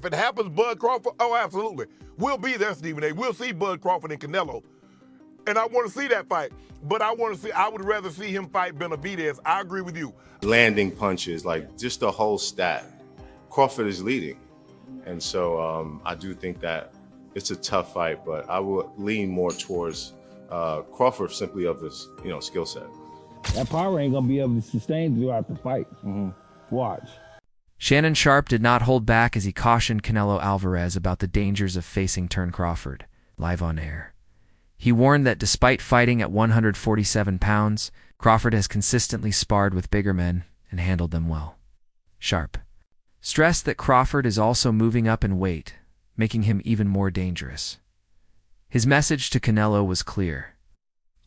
If it happens, Bud Crawford, oh, absolutely. We'll be there, Stephen A. We'll see Bud Crawford and Canelo. And I want to see that fight. But I would rather see him fight Benavidez. I agree with you. Landing punches, like just the whole stat. Crawford is leading. And so I do think that it's a tough fight, but I will lean more towards Crawford simply of his, skill set. That power ain't gonna be able to sustain throughout the fight. Watch. Shannon Sharpe did not hold back as he cautioned Canelo Alvarez about the dangers of facing Terence Crawford, live on air. He warned that despite fighting at 147 pounds, Crawford has consistently sparred with bigger men and handled them well. Sharpe stressed that Crawford is also moving up in weight, making him even more dangerous. His message to Canelo was clear.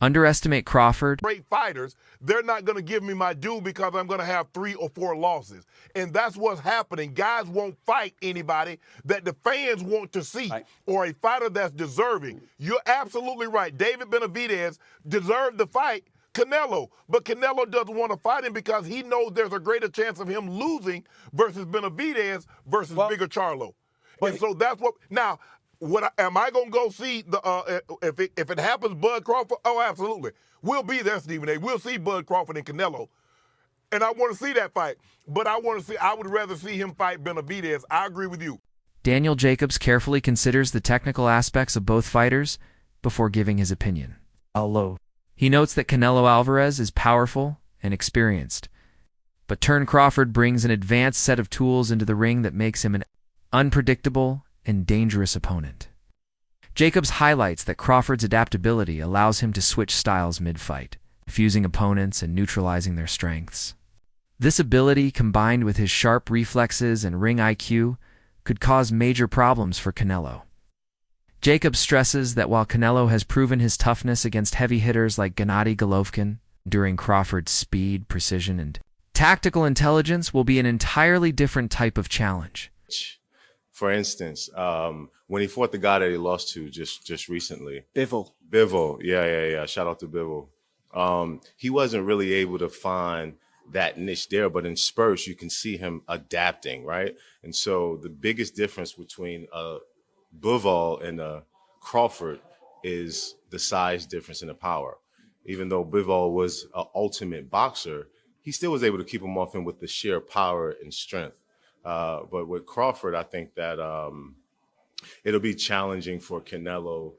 Underestimate Crawford. Great fighters, they're not going to give me my due because I'm going to have 3 or 4 losses. And that's what's happening. Guys won't fight anybody that the fans want to see or a fighter that's deserving. You're absolutely right. David Benavidez deserved the fight Canelo, but Canelo doesn't want to fight him because he knows there's a greater chance of him losing versus Benavidez versus Bigger Charlo. And so that's what now. Am I gonna go see the if it happens, Bud Crawford? Oh, absolutely. We'll be there, Stephen A. We'll see Bud Crawford and Canelo, and I want to see that fight. But I would rather see him fight Benavidez. I agree with you. Daniel Jacobs carefully considers the technical aspects of both fighters before giving his opinion. He notes that Canelo Alvarez is powerful and experienced, but Terence Crawford brings an advanced set of tools into the ring that makes him an unpredictable and dangerous opponent. Jacobs highlights that Crawford's adaptability allows him to switch styles mid-fight, fusing opponents and neutralizing their strengths. This ability, combined with his sharp reflexes and ring IQ, could cause major problems for Canelo. Jacobs stresses that while Canelo has proven his toughness against heavy hitters like Gennady Golovkin, enduring Crawford's speed, precision, and tactical intelligence will be an entirely different type of challenge. For instance, when he fought the guy that he lost to just recently. Bivol. Yeah. Shout out to Bivol. He wasn't really able to find that niche there, but in spurts, you can see him adapting, right? And so the biggest difference between Bivol and Crawford is the size difference in the power. Even though Bivol was an ultimate boxer, he still was able to keep him off him with the sheer power and strength. But with Crawford, I think that it'll be challenging for Canelo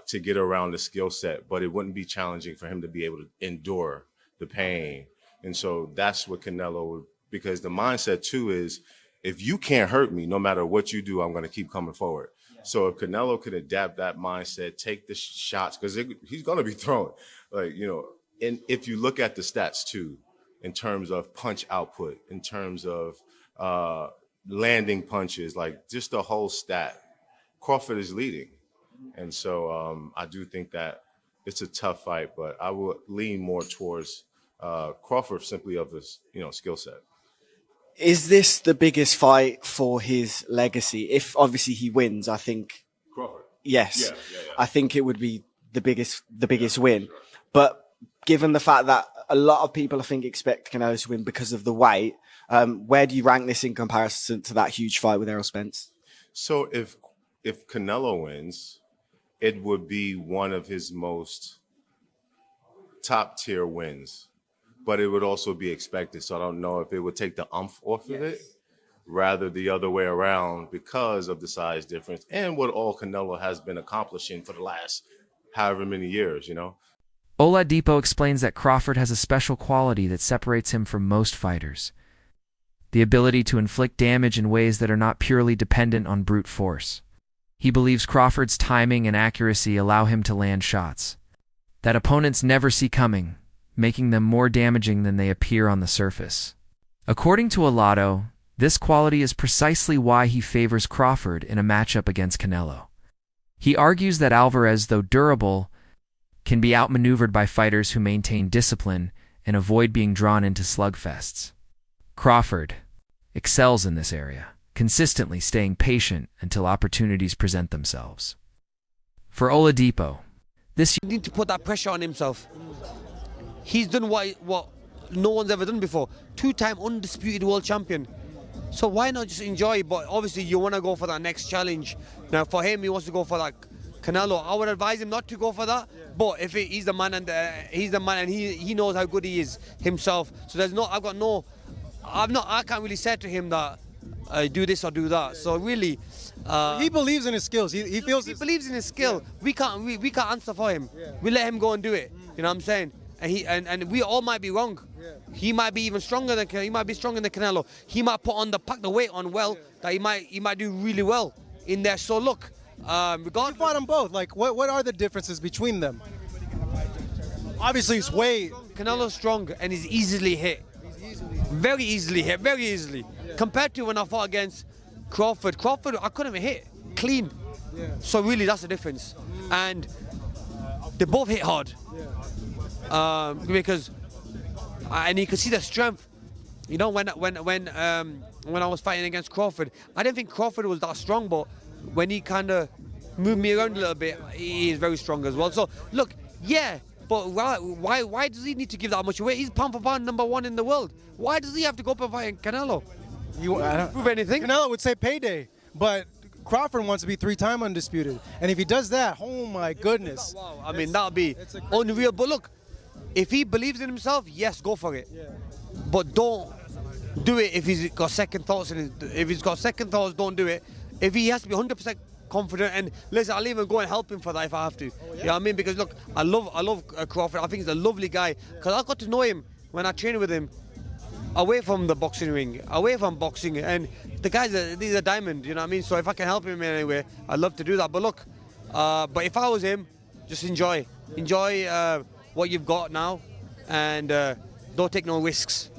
to get around the skill set, but it wouldn't be challenging for him to be able to endure the pain. And so that's what Canelo, because the mindset too is, if you can't hurt me, no matter what you do, I'm going to keep coming forward. So if Canelo could adapt that mindset, take the shots, because he's going to be throwing, and if you look at the stats too, in terms of punch output, in terms of landing punches, like just the whole stat, Crawford is leading. And so I do think that it's a tough fight, but I will lean more towards Crawford simply of his, skill set. Is this the biggest fight for his legacy? If obviously he wins, I think. Crawford. Yes. Yeah. I think it would be the biggest win. Sure. But given the fact that a lot of people, I think, expect Canelo to win because of the weight, where do you rank this in comparison to that huge fight with Errol Spence? So if Canelo wins, it would be one of his most top tier wins, but it would also be expected. So I don't know if it would take the umph off of it, rather the other way around, because of the size difference and what all Canelo has been accomplishing for the last however many years, Oladipo explains that Crawford has a special quality that separates him from most fighters: the ability to inflict damage in ways that are not purely dependent on brute force. He believes Crawford's timing and accuracy allow him to land shots that opponents never see coming, making them more damaging than they appear on the surface. According to Olado, this quality is precisely why he favors Crawford in a matchup against Canelo. He argues that Alvarez, though durable, can be outmaneuvered by fighters who maintain discipline and avoid being drawn into slugfests. Crawford excels in this area, consistently staying patient until opportunities present themselves. For Oladipo, this need to put that pressure on himself. He's done what no one's ever done before. 2-time undisputed world champion. So why not just enjoy? But obviously you want to go for that next challenge. Now for him, he wants to go for like Canelo. I would advise him not to go for that. But if he's the man and he knows how good he is himself. So I can't really say to him that do this or do that. So really, he believes in his skills. He feels he believes in his skill. We can't answer for him. We let him go and do it. You know what I'm saying? And we all might be wrong. He might be even stronger than Canelo. He might pack the weight on well that he might do really well in there. So look, You fought them both. Like, what are the differences between them? Obviously, it's way. Canelo's strong and he's easily hit. Very easily hit, very easily. Compared to when I fought against Crawford. Crawford, I couldn't even hit clean. So really, that's the difference. And they both hit hard. Because, and you can see the strength. You know, when I was fighting against Crawford, I didn't think Crawford was that strong, but when he kind of moved me around a little bit, he is very strong as well. So look, yeah, but why does he need to give that much away? He's pound for pound #1 in the world. Why does he have to go up and fight Canelo? I don't prove anything. Canelo would say payday, but Crawford wants to be 3-time undisputed, and if he does that, oh my goodness! Wow, I mean that'd be unreal. But look, if he believes in himself, yes, go for it. But don't do it if he's got second thoughts. If he's got second thoughts, don't do it. If he has to be 100% confident, and listen, I'll even go and help him for that if I have to. You know what I mean? Because look, I love Crawford. I think he's a lovely guy. Because I got to know him when I trained with him, away from the boxing ring, away from boxing, and the guy's he's a diamond. You know what I mean? So if I can help him in any way, I'd love to do that. But look, but if I was him, just enjoy what you've got now, and don't take no risks.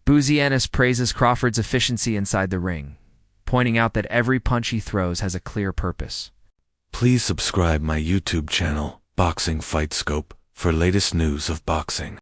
Boozy Ennis praises Crawford's efficiency inside the ring, pointing out that every punch he throws has a clear purpose. Please subscribe my YouTube channel, Boxing Fight Scope, for latest news of boxing.